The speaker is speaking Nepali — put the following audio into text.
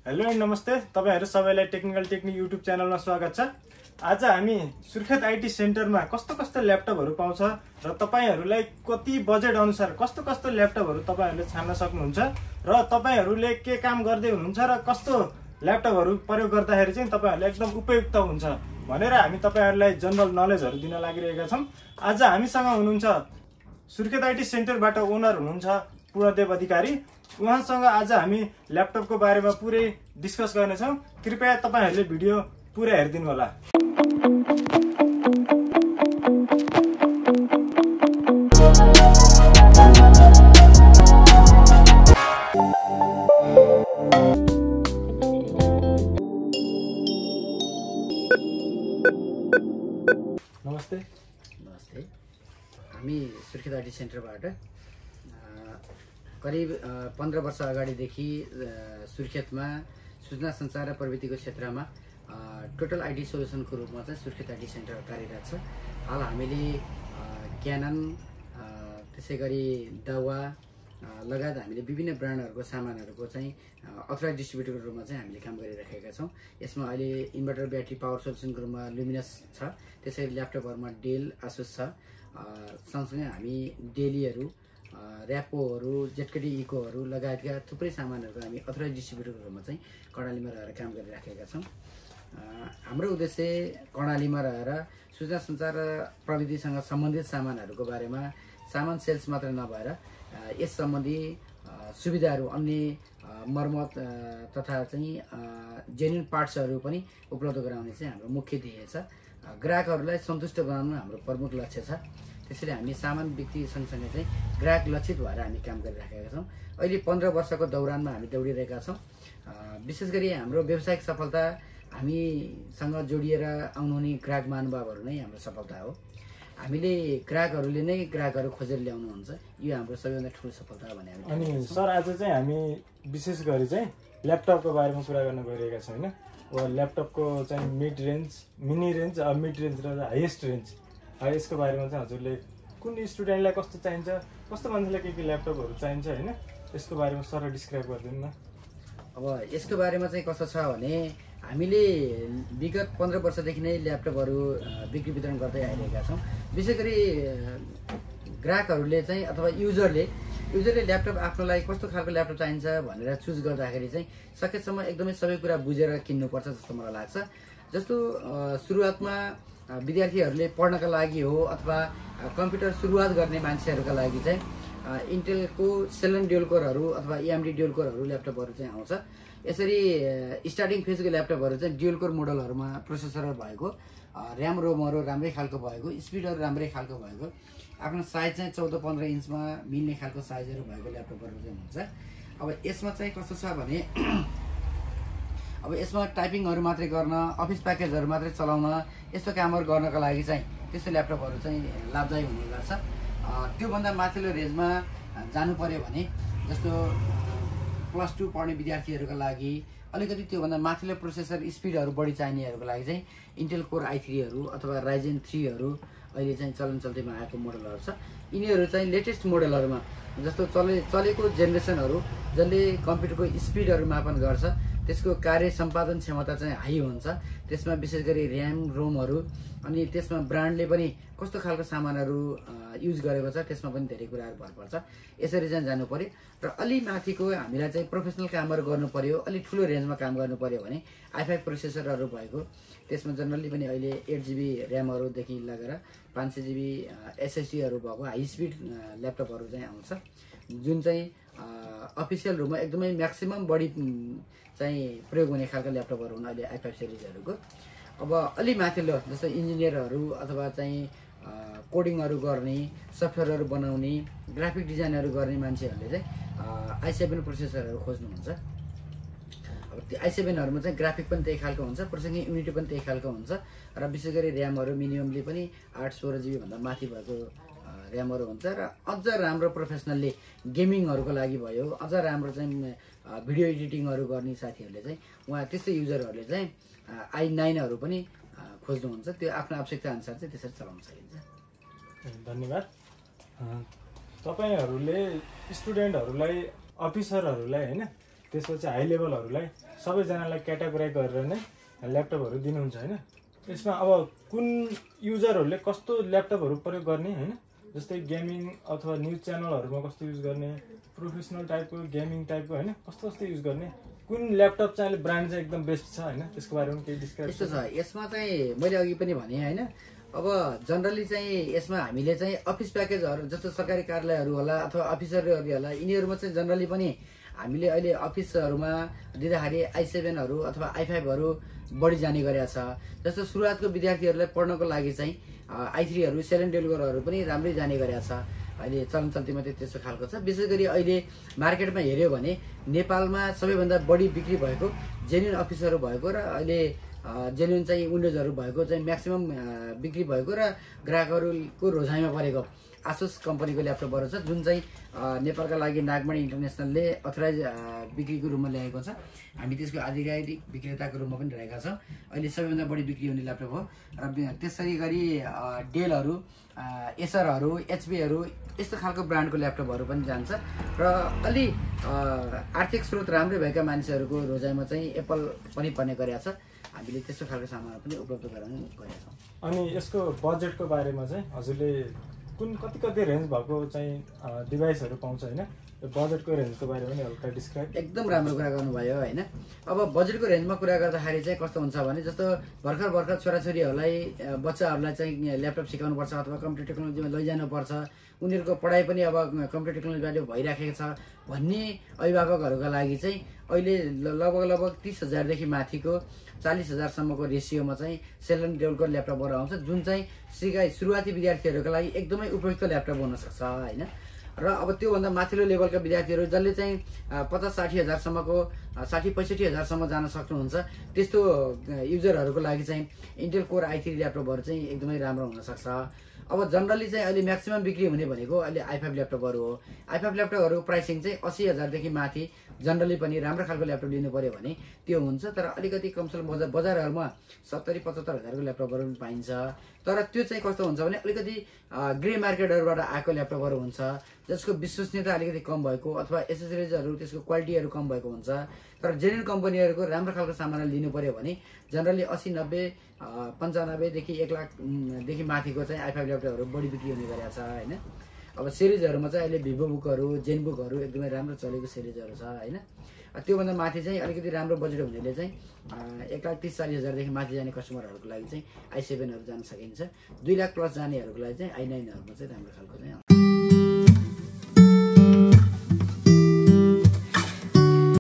हेलो एन्ड नमस्ते, तपाईहरु सबैलाई टेक्निकल टेक्निक युट्युब च्यानलमा स्वागत छ। आज हामी सुर्खेत आईटी सेन्टरमा कस्तो ल्यापटपहरु पाउँछ र तपाईहरुलाई कति बजेट अनुसार कस्तो ल्यापटपहरु तपाईहरुले छान्न सक्नुहुन्छ र तपाईहरुले के काम गर्दै हुनुहुन्छ र कस्तो ल्यापटपहरु प्रयोग गर्दाखेरि चाहिँ तपाईहरुलाई एकदम उपयुक्त हुन्छ भनेर हामी तपाईहरुलाई जनरल नलेजहरु दिन लागिरहेका छौं। आज हामीसँग हुनुहुन्छ सुर्खेत आईटी सेन्टरबाट ओनर हुनुहुन्छ पूर्णदेव अधिकारी। उहाँसँग आज हामी ल्यापटपको बारेमा पुरै डिस्कस गर्नेछौं। कृपया तपाईहरुले भिडियो पुरै हेरिदिनु होला। नमस्ते। नमस्ते। हामी सुर्खेत आईटी सेन्टरबाट करिब 15 वर्ष अगाडिदेखि सुर्खेतमा सूचना सञ्चार र प्रविधिको क्षेत्रमा टोटल आईटी सोल्युसनको रूपमा चाहिँ सुर्खेत आईटी सेन्टर कार्यरत छ। हाल हामीले क्यानन त्यसैगरी दावा लगायत हामीले विभिन्न ब्रान्डहरुको सामानहरुको चाहिँ अथराइज डिस्ट्रिब्युटरको रूपमा चाहिँ हामीले काम गरिरहेका छौं। यसमा अहिले इन्भर्टर ब्याट्री पावर सोल्युसनको रूपमा लुमिनस छ, त्यसैगरी ल्यापटपहरुमा डेल आसुस छ। सँगसँगै हामी डेलीहरु र्यापोहरु जेटकेडी इकोहरु लगायतका थुप्रै सामानहरुको हामी अथराइज डिस्ट्रिब्युटरको रूपमा चाहिँ कर्णालीमा रहेर काम गरिरहेका छौं। हाम्रो उद्देश्य कर्णालीमा रहेर सूचना सञ्चार र प्रविधिसँग सम्बन्धित सामानहरुको बारेमा सामान सेल्स मात्र नभएर यस सम्बन्धी सुविधाहरु अन्य मर्मत तथा चाहिँ जेन्युन पार्ट्सहरु पनि उपलब्ध गराउने चाहिँ हाम्रो मुख्य ध्येय छ। ग्राहकहरुलाई सन्तुष्ट बनाउनु हाम्रो प्रमुख लक्ष्य छ। त्यसैले हामी सामान बिक्री सँगसँगै चाहिँ ग्राहक लक्षित भएर हामी काम गरिरहेका छौं। अहिले 15 वर्षको दौरानमा हामी दौडिरहेका छौं। विशेष गरी हाम्रो व्यावसायिक सफलता हामीसँग जोडिएर आउनुहुने ग्राहक महानुभावहरु नै हाम्रो सफलता हो। हामीले ग्राहकहरुले नै ग्राहकहरु खोजेर ल्याउनुहुन्छ, यो हाम्रो सबैभन्दा ठूलो सफलता भने हामी। अनि सर, आज चाहिँ हामी विशेष गरी चाहिँ ल्यापटपको बारेमा कुरा गर्न गइरहेका छौं हैन। ल्यापटपको चाहिँ mid range, mini range, mid range र हाईएस्ट रेन्ज, यसको बारेमा चाहिँ हजुरले कुन स्टुडेन्टलाई कस्तो चाहिन्छ, कस्तो मान्छेलाई के ल्यापटपहरु चाहिन्छ हैन, यसको बारेमा सरल डिस्क्राइब गरिदिनु न। अब यसको बारेमा चाहिँ कस्तो छ भने हामीले विगत 15 वर्षदेखि नै ल्यापटपहरु बिक्री वितरण गर्दै आइरहेका छौं। विशेष गरी ग्राहकहरुले चाहिँ अथवा युजरले ल्यापटप आफ्नो लागि कस्तो खालको ल्यापटप चाहिन्छ भनेर चुज गर्दाखेरि चाहिँ सकेसम्म एकदमै सबै कुरा बुझेर किन्नुपर्छ जस्तो मलाई लाग्छ। जस्तो सुरुवातमा विद्यार्थीहरुले पढ्नका लागि हो अथवा कम्प्युटर सुरुवात गर्ने मान्छेहरुका लागि चाहिँ इन्टेलको सेलन ड्युअल कोरहरु अथवा एएमडी ड्युअल कोरहरु ल्यापटपहरु चाहिँ आउँछ। यसरी स्टार्टिङ फेजको ल्यापटपहरु चाहिँ ड्युअल कोर मोडलहरुमा प्रोसेसरहरु भएको, र्याम रोमहरु राम्रै खालको भएको, स्पिडहरु राम्रै खालको भएको, आफ्नो साइज चाहिँ 14-15 इन्चमा मिल्ने खालको साइजहरु भएको ल्यापटपहरु चाहिँ हुन्छ। अब यसमा चाहिँ कस्तो छ भने अब यसमा टाइपिङहरु मात्रै गर्न, अफिस प्याकेजहरु मात्रै चलाउन, यस्तो कामहरु गर्नका लागि चाहिँ त्यस्तो ल्यापटपहरु चाहिँ लाभदायी हुने गर्छ। त्यो भन्दा माथिल्लो रेन्जमा जानु पर्यो भने जस्तो +2 पढ्ने विद्यार्थीहरुका लागि अलिकति त्यो भन्दा माथिल्लो प्रोसेसर स्पिडहरु बढी चाहिनेहरुको लागि चाहिँ इन्टेल कोर i3हरु अथवा राइजेन 3हरु अहिले चाहिँ चल्तीमा आएको मोडलहरु छ। यिनीहरु चाहिँ लेटेस्ट मोडलहरुमा जस्तो चलेको जेनेरेसनहरु जसले कम्प्युटरको स्पिडहरु मापन गर्छ, त्यसको कार्य सम्पादन क्षमता चाहिँ हाई हुन्छ। त्यसमा विशेष गरी र्याम रोमहरु अनि त्यसमा ब्रान्डले पनि कस्तो खालको सामानहरु युज गरेको छ त्यसमा पनि धेरै कुराहरु भर पर्छ। यसरी चाहिँ जानु पर्यो र अलि माथिको हामीलाई चाहिँ प्रोफेसनल कामहरु गर्नु पर्यो, अलि ठूलो रेन्जमा काम गर्नु पर्यो भने i5 प्रोसेसरहरु भएको, त्यसमा जनरली पनि अहिले 8GB र्यामहरु देखि लगेर 500GB SSDहरु भएको हाई स्पिड ल्यापटपहरु चाहिँ आउँछ, जुन चाहिँ अफिसियल रूपमा एकदमै म्याक्सिमम बढी चाहिँ प्रयोग हुने खालको ल्यापटपहरु हुन् अहिले i5 सिरिजहरुको। अब अलि माथिल्लो जस्तो इन्जिनियरहरु अथवा चाहिँ कोडिङहरु गर्ने, सफ्टवेयरहरु बनाउने, ग्राफिक डिजाइनहरु गर्ने मान्छेहरुले चाहिँ i7 प्रोसेसरहरु खोज्नुहुन्छ। अब त्यो i7हरुमा चाहिँ ग्राफिक पनि त्यही खालको हुन्छ, प्रोसेसिङ युनिट पनि त्यही खालको हुन्छ र विशेष गरी र्यामहरु मिनिममली पनि 8-16GB भन्दा माथि भएको र्यामहरु हुन्छ र अझ राम्रो प्रोफेसनलले गेमिङहरुको लागि भयो, अझ राम्रो चाहिँ भिडियो एडिटिङहरु गर्ने साथीहरुले चाहिँ उहाँ त्यस्तै युजरहरुले चाहिँ i9हरु पनि खोज्नुहुन्छ। त्यो आफ्नो आवश्यकता अनुसार चाहिँ त्यसरी चलाउन सकिन्छ। धन्यवाद। तपाईहरुले स्टुडेन्टहरुलाई, अफिसरहरुलाई हैन त्यसपछि हाई लेभलहरूलाई सबैजनालाई क्याटेगोराइज गरेर नै ल्यापटपहरू दिनुहुन्छ होइन। यसमा अब कुन युजरहरूले कस्तो ल्यापटपहरू प्रयोग गर्ने होइन, जस्तै गेमिङ अथवा न्युज च्यानलहरूमा कस्तो युज गर्ने, प्रोफेसनल टाइपको गेमिङ टाइपको होइन, कस्तो कस्तो युज गर्ने, कुन ल्यापटप चाहिँ अहिले ब्रान्ड चाहिँ एकदम बेस्ट छ होइन, त्यसको बारेमा केही डिस्क्राइब। यस्तो छ, यसमा चाहिँ मैले अघि पनि भने होइन, अब जनरली चाहिँ यसमा हामीले चाहिँ अफिस प्याकेजहरू जस्तो सरकारी कार्यालयहरू होला अथवा अफिसरहरू होला, यिनीहरूमा चाहिँ जनरली पनि हामीले अहिले अफिसहरूमा दिँदाखेरि i7हरू अथवा i5हरू बढी जाने गरेका छ। जस्तो सुरुवातको विद्यार्थीहरूलाई पढ्नको लागि चाहिँ i3हरू 7 डेलगरहरू पनि राम्रै जाने गरेका छ। अहिले चलन चल्तीमा चाहिँ त्यस्तो खालको छ। विशेष गरी अहिले मार्केटमा हेऱ्यो भने नेपालमा सबैभन्दा बढी बिक्री भएको जेन्युन अफिसहरू भएको र अहिले जेन्युन चाहिँ विन्डोजहरू भएको चाहिँ म्याक्सिमम बिक्री भएको र ग्राहकहरूको रोजाइमा परेको आसुस कम्पनीको ल्यापटपहरू छ, जुन चाहिँ नेपालका लागि नागमणि इन्टरनेसनलले अथराइज बिक्रीको रूपमा ल्याएको छ। हामी त्यसको आधिकारिक विक्रेताको रूपमा पनि रहेका छौँ। अहिले सबैभन्दा बढी बिक्री हुने ल्यापटप हो र त्यसै गरी डेलहरू, एसरहरू, एचपीहरू यस्तो खालको ब्रान्डको ल्यापटपहरू पनि जान्छ र अलि आर्थिक स्रोत राम्रै भएका मान्छेहरूको रोजाइमा चाहिँ एप्पल पनि पर्ने गरेका छ। हामीले त्यस्तो खालको सामानहरू पनि उपलब्ध गराउने गरेका छौँ। अनि यसको बजेटको बारेमा चाहिँ हजुरले कुन कति रेन्ज भएको चाहिँ डिभाइसहरू पाउँछ होइन, बजेटको रेन्जको बारेमा पनि हल्का डिस्क्राइब। एकदम राम्रो कुरा गर्नुभयो होइन। अब बजेटको रेन्जमा कुरा गर्दाखेरि चाहिँ कस्तो हुन्छ भने जस्तो भर्खर छोराछोरीहरूलाई बच्चाहरूलाई चाहिँ ल्यापटप सिकाउनुपर्छ अथवा कम्प्युटर टेक्नोलोजीमा लैजानुपर्छ, उनीहरूको पढाइ पनि अब कम्प्युटर टेक्नोलोजीबाट भइराखेको छ भन्ने अभिभावकहरूका लागि चाहिँ अहिले लगभग 30,000देखि माथिको 40,000सम्मको रेसियोमा चाहिँ 7 डेलको ल्यापटपहरू आउँछ, जुन चाहिँ सुरुवाती विद्यार्थीहरूका लागि एकदमै उपयुक्त ल्यापटप हुनसक्छ होइन। र अब त्योभन्दा माथिल्लो लेभलका विद्यार्थीहरू जसले चाहिँ 50-60 हजारसम्मको 60-65 हजारसम्म जान सक्नुहुन्छ, त्यस्तो युजरहरूको लागि चाहिँ इन्टेल कोर i3 ल्यापटपहरू चाहिँ एकदमै राम्रो हुनसक्छ। अब जनरली चाहिँ अहिले म्याक्सिमम बिक्री हुने भनेको अहिले i5 ल्यापटपहरू हो। i5 ल्यापटपहरूको प्राइसिङ चाहिँ 80,000देखि माथि जनरली पनि राम्रो खालको ल्यापटप लिनु पर्यो भने त्यो हुन्छ। तर अलिकति कमसल बजारहरूमा 70-75 हजारको ल्यापटपहरू पनि पाइन्छ। तर त्यो चाहिँ कस्तो हुन्छ भने अलिकति ग्रे मार्केटहरूबाट आएको ल्यापटपहरू हुन्छ, जसको विश्वसनीयता अलिकति कम भएको अथवा एसेसरिजहरू त्यसको क्वालिटीहरू कम भएको हुन्छ। तर जेन्युन कम्पनीहरूको राम्रो खालको सामान लिनु पर्यो भने जनरली 80, 90, 95देखि 1 लाखदेखि माथिको चाहिँ i5 ल्यापटपहरू बढी बिक्री हुने गरेको छ होइन। अब सिरिजहरूमा चाहिँ अहिले भिभो बुकहरू, जेन बुकहरू एकदमै राम्रो चलेको सिरिजहरू छ होइन। त्योभन्दा माथि चाहिँ अलिकति राम्रो बजेट हुनेले चाहिँ 1,30,40 हजारदेखि माथि जाने कस्टमरहरूको लागि चाहिँ i7हरू जान सकिन्छ। 2 लाख प्लस जानेहरूको लागि चाहिँ i9हरूमा चाहिँ राम्रो खालको चाहिँ